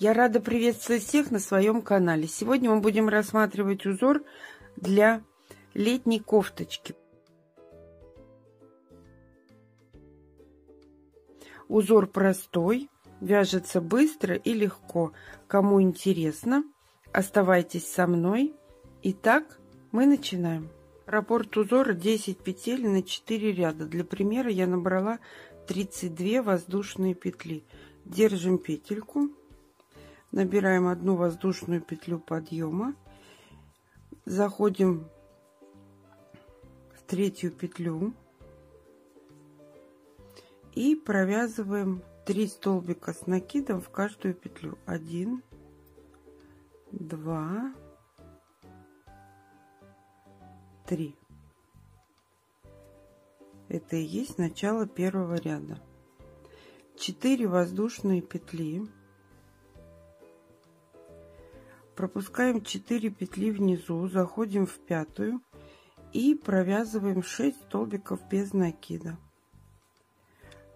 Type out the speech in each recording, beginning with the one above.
Я рада приветствовать всех на своем канале. Сегодня мы будем рассматривать узор для летней кофточки. Узор простой, вяжется быстро и легко. Кому интересно, оставайтесь со мной. Итак, мы начинаем. Раппорт узора 10 петель на 4 ряда. Для примера я набрала 32 воздушные петли. Держим петельку. Набираем одну воздушную петлю подъема, заходим в третью петлю и провязываем 3 столбика с накидом в каждую петлю. 1, 2, 3. Это и есть начало первого ряда. 4 воздушные петли. Пропускаем 4 петли внизу, заходим в пятую и провязываем 6 столбиков без накида.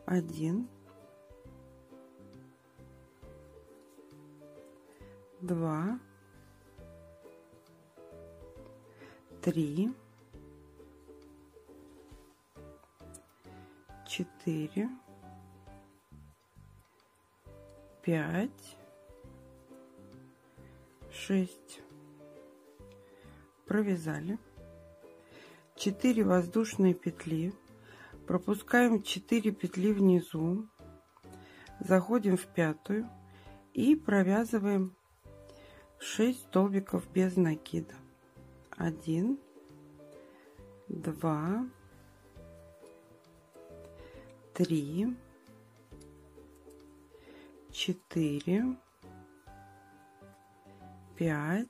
1, 2, 3, 4, 5, 6. Провязали. 4 воздушные петли. Пропускаем 4 петли внизу. Заходим в пятую и провязываем 6 столбиков без накида. 1, 2, 3, 4, 5,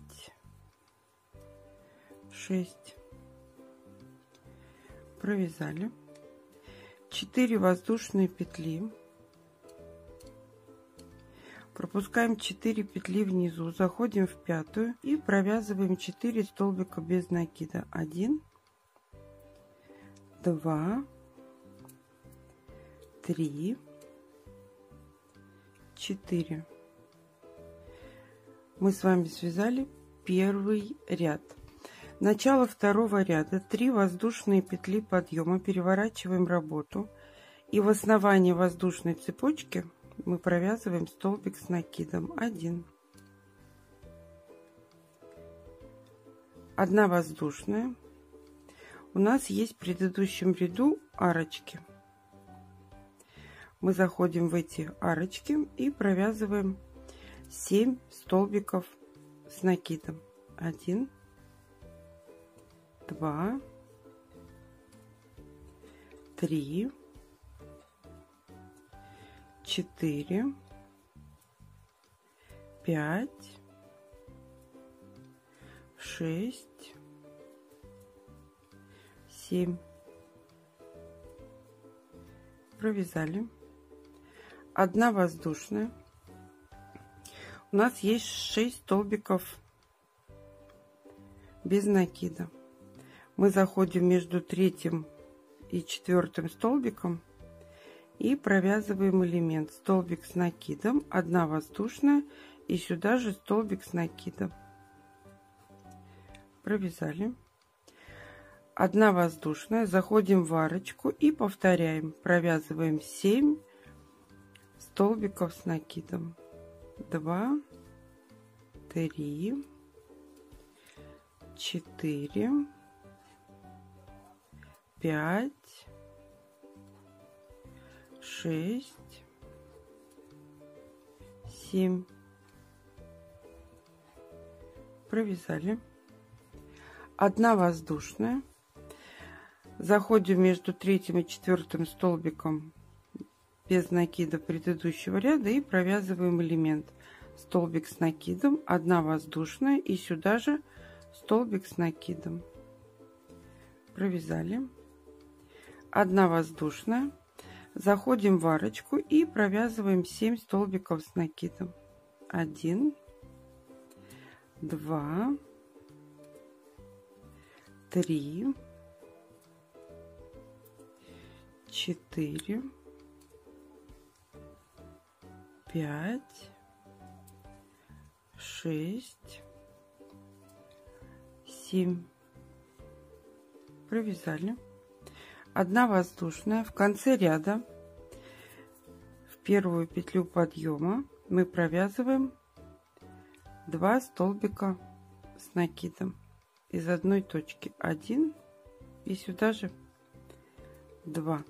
6. Провязали. 4 воздушные петли. Пропускаем 4 петли внизу, заходим в пятую и провязываем 4 столбика без накида. 1, 2, 3, 4. Мы с вами связали первый ряд. Начало второго ряда. 3 воздушные петли подъема. Переворачиваем работу. И в основании воздушной цепочки мы провязываем столбик с накидом. 1. 1 воздушная. У нас есть в предыдущем ряду арочки. Мы заходим в эти арочки и провязываем 7 столбиков с накидом. 1, 2, 3, 4, 5, 6, 7. Провязали. 1 воздушная. У нас есть 6 столбиков без накида. Мы заходим между 3 и 4 столбиком и провязываем элемент. Столбик с накидом, 1 воздушная и сюда же столбик с накидом. Провязали. 1 воздушная. Заходим в арочку и повторяем. Провязываем 7 столбиков с накидом. 2, 3, 4, 5, 6, 7. Провязали. 1 воздушная. Заходим между 3 и 4 столбиком без накида предыдущего ряда и провязываем элемент. Столбик с накидом, 1 воздушная и сюда же столбик с накидом. Провязали. 1 воздушная. Заходим в арочку и провязываем 7 столбиков с накидом. 1, 2, 3, 4, 5, 6, 7. Провязали. 1 воздушная. В конце ряда в первую петлю подъема мы провязываем 2 столбика с накидом из одной точки. 1 и сюда же 2.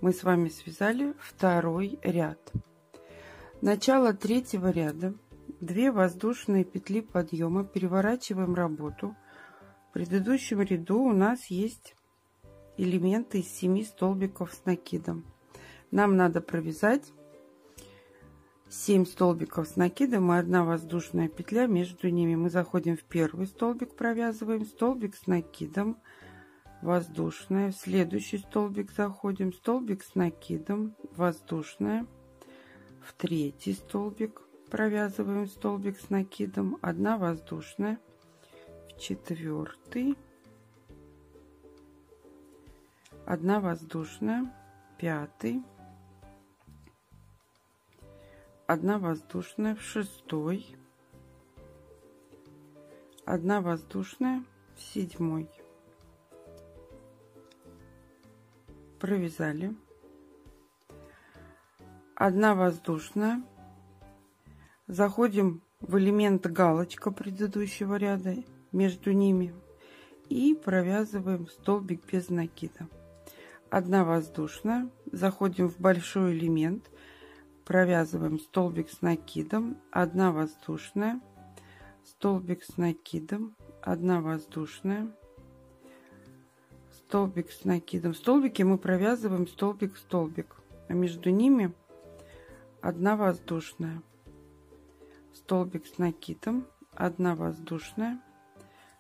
Мы с вами связали второй ряд. Начало третьего ряда. 2 воздушные петли подъема. Переворачиваем работу. В предыдущем ряду у нас есть элементы из 7 столбиков с накидом. Нам надо провязать 7 столбиков с накидом и 1 воздушная петля между ними. Мы заходим в первый столбик, провязываем столбик с накидом, воздушная, в следующий столбик заходим, столбик с накидом, воздушная, в третий столбик провязываем столбик с накидом, 1 воздушная, в четвертый, 1 воздушная, пятый, 1 воздушная, в шестой, 1 воздушная, в седьмой. Провязали. 1 воздушная. Заходим в элемент галочка предыдущего ряда между ними и провязываем столбик без накида. 1 воздушная. Заходим в большой элемент, провязываем столбик с накидом, 1 воздушная, столбик с накидом, 1 воздушная, столбик с накидом. В столбике мы провязываем столбик в столбик, а между ними 1 воздушная, столбик с накидом, 1 воздушная,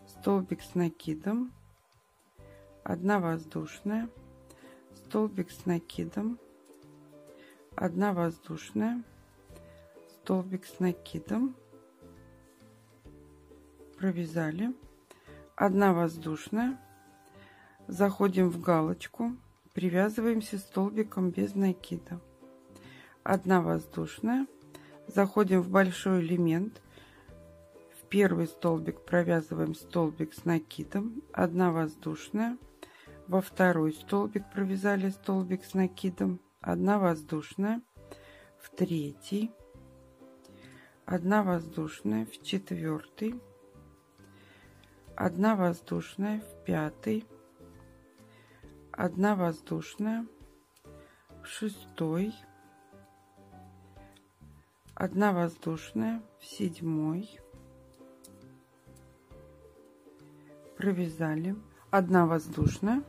столбик с накидом, 1 воздушная, столбик с накидом, 1 воздушная, столбик с накидом, провязали, 1 воздушная, заходим в галочку, привязываемся столбиком без накида, 1 воздушная, заходим в большой элемент, в первый столбик провязываем столбик с накидом, 1 воздушная, во второй столбик провязали столбик с накидом, 1 воздушная, в третий, 1 воздушная, в четвертый, 1 воздушная, в пятый, 1 воздушная, в шестой, 1 воздушная, в седьмой. Провязали. 1 воздушная.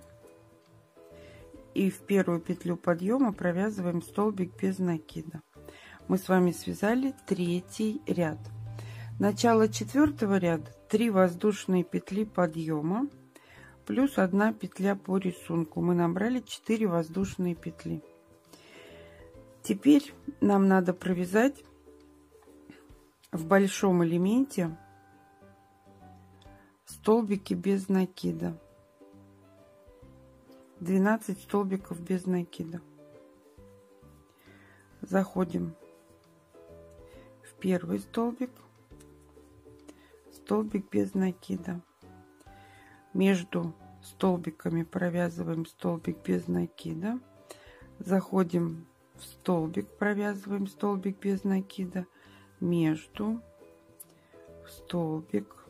И в первую петлю подъема провязываем столбик без накида. Мы с вами связали третий ряд. Начало четвертого ряда 3 воздушные петли подъема плюс 1 петля по рисунку. Мы набрали 4 воздушные петли. Теперь нам надо провязать в большом элементе столбики без накида. 12 столбиков без накида. Заходим в первый столбик, столбик без накида. Между столбиками провязываем столбик без накида. Заходим в столбик, провязываем столбик без накида. Между столбик,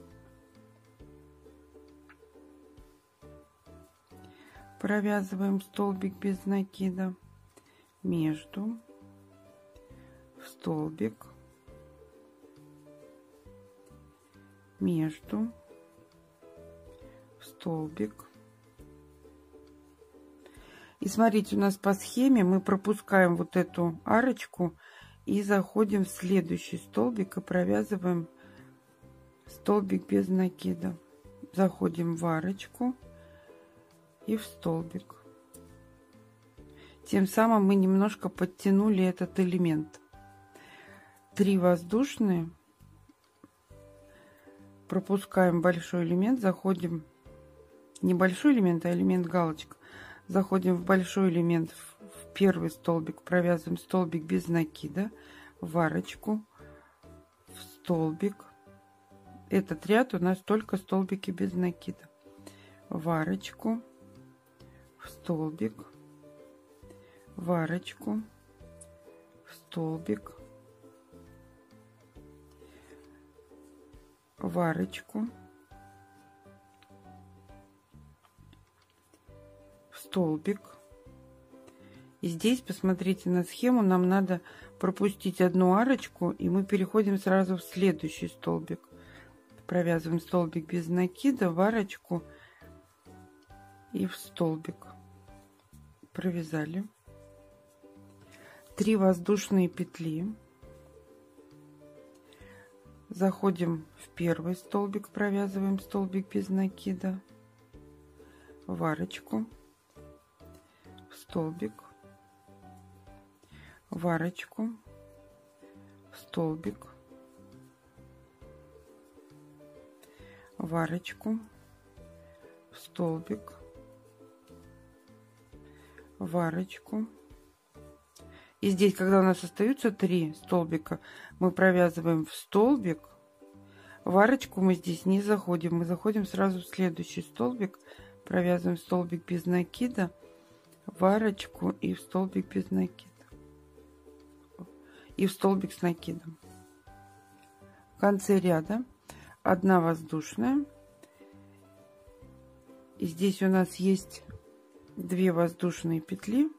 провязываем столбик без накида, между, в столбик, между, в столбик. И смотрите, у нас по схеме мы пропускаем вот эту арочку и заходим в следующий столбик и провязываем столбик без накида. Заходим в арочку и в столбик. Тем самым мы немножко подтянули этот элемент. 3 воздушные, пропускаем большой элемент, заходим, не большой элемент, а элемент галочка, заходим в большой элемент, в первый столбик, провязываем столбик без накида, в арочку, в столбик. Этот ряд у нас только столбики без накида. В арочку, в столбик, в арочку, в столбик, в арочку, в столбик. И здесь посмотрите на схему, нам надо пропустить одну арочку, и мы переходим сразу в следующий столбик. Провязываем столбик без накида в арочку и в столбик. Провязали 3 воздушные петли. Заходим в первый столбик, провязываем столбик без накида, в арочку, в столбик, в арочку, в столбик, в арочку, в столбик, в арочку. И здесь, когда у нас остаются 3 столбика, мы провязываем в столбик. В арочку мы здесь не заходим, мы заходим сразу в следующий столбик, провязываем столбик без накида, в арочку и в столбик без накида, и в столбик с накидом. В конце ряда 1 воздушная, и здесь у нас есть 2 воздушные петли.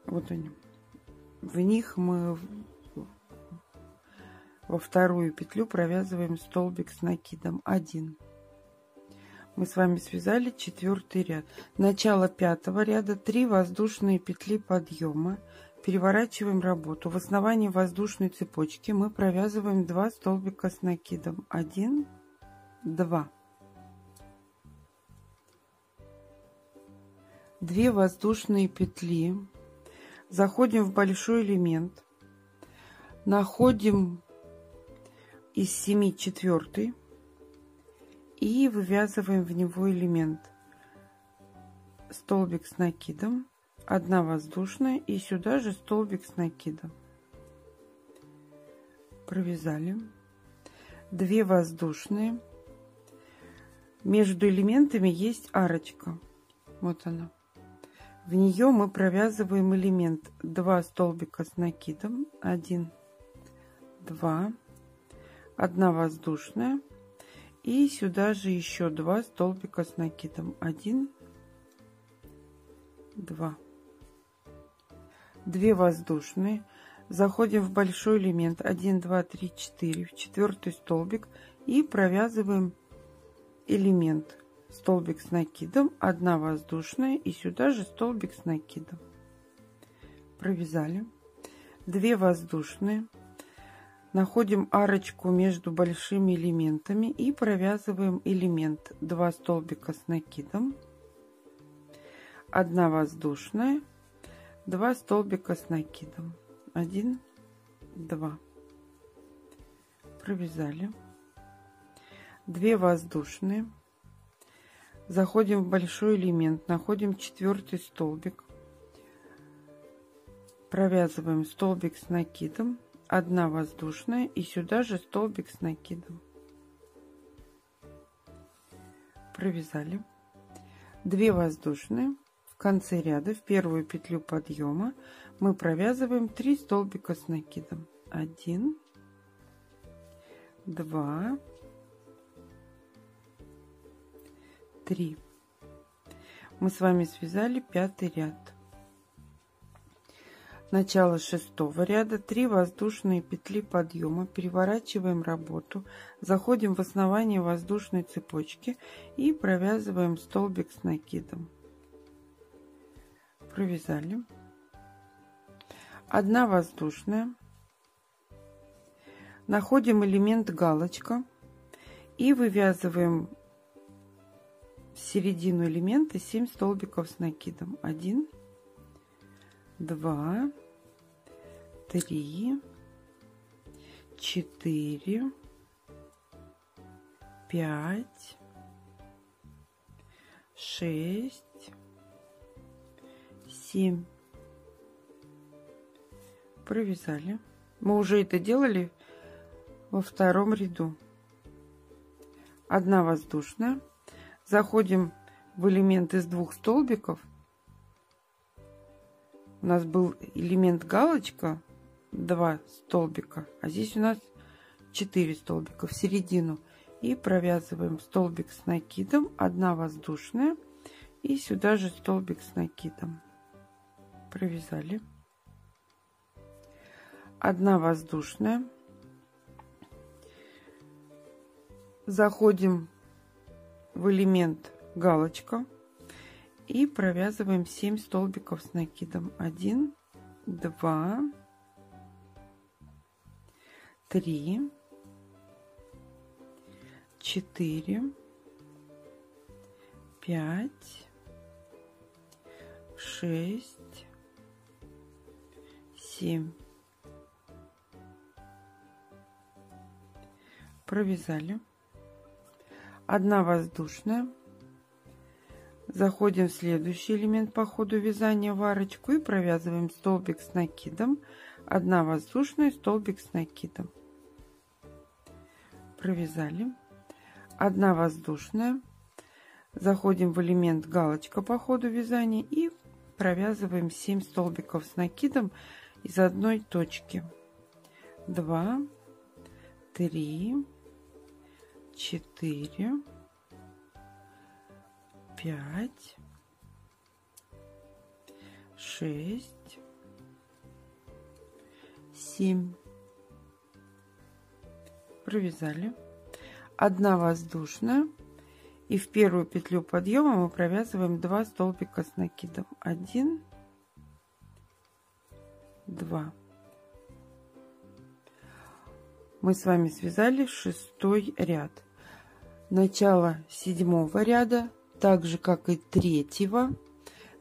Вот они. В них мы во вторую петлю провязываем столбик с накидом 1. Мы с вами связали 4-й ряд. Начало 5-го ряда, 3 воздушные петли подъема. Переворачиваем работу. В основании воздушной цепочки мы провязываем 2 столбика с накидом 1, 2. 2 воздушные петли. Заходим в большой элемент, находим из 7 4 и вывязываем в него элемент. Столбик с накидом, 1 воздушная и сюда же столбик с накидом. Провязали 2 воздушные. Между элементами есть арочка. Вот она. В нее мы провязываем элемент 2 столбика с накидом 1, 2, 1 воздушная и сюда же еще 2 столбика с накидом 1, 2, 2 воздушные. Заходим в большой элемент 1, 2, 3, 4 в 4-й столбик и провязываем элемент столбик с накидом, 1 воздушная и сюда же столбик с накидом. Провязали 2 воздушные, находим арочку между большими элементами и провязываем элемент 2 столбика с накидом, 1 воздушная, 2 столбика с накидом 1, 2. Провязали 2 воздушные. Заходим в большой элемент, находим 4-й столбик, провязываем столбик с накидом, 1 воздушная и сюда же столбик с накидом. Провязали 2 воздушные. В конце ряда в первую петлю подъема мы провязываем 3 столбика с накидом 1, 2, 3. Мы с вами связали 5-й ряд. Начало 6-го ряда, 3 воздушные петли подъема, переворачиваем работу, заходим в основание воздушной цепочки и провязываем столбик с накидом. Провязали 1 воздушная, находим элемент галочка и вывязываем в середину элемента 7 столбиков с накидом 1, 2, 3, 4, 5, 6, 7. Провязали Мы уже это делали во втором ряду. 1 воздушная. Заходим в элемент из 2 столбиков. У нас был элемент галочка, 2 столбика, а здесь у нас 4 столбика в середину. И провязываем столбик с накидом, 1 воздушная, и сюда же столбик с накидом. Провязали. 1 воздушная. Заходим в элемент галочка и провязываем 7 столбиков с накидом. 1, 2, 3, 4, 5, 6, 7. Провязали. 1 воздушная. Заходим в следующий элемент по ходу вязания в арочку и провязываем столбик с накидом. 1 воздушная, столбик с накидом. Провязали. 1 воздушная. Заходим в элемент галочка по ходу вязания и провязываем 7 столбиков с накидом из одной точки. 2, 3, 4, 5, 6, 7. Провязали. 1 воздушная. И в первую петлю подъема мы провязываем 2 столбика с накидом. 1, 2. Мы с вами связали 6-й ряд. Начало 7-го ряда, так же как и 3-го,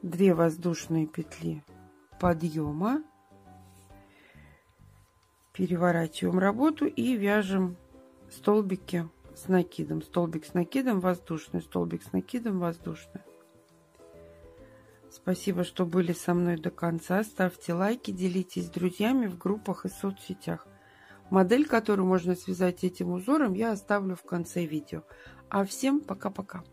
2 воздушные петли подъема. Переворачиваем работу и вяжем столбики с накидом. Столбик с накидом, воздушный, столбик с накидом, воздушный. Спасибо, что были со мной до конца. Ставьте лайки, делитесь с друзьями в группах и соцсетях. Модель, которую можно связать этим узором, я оставлю в конце видео. А всем пока-пока.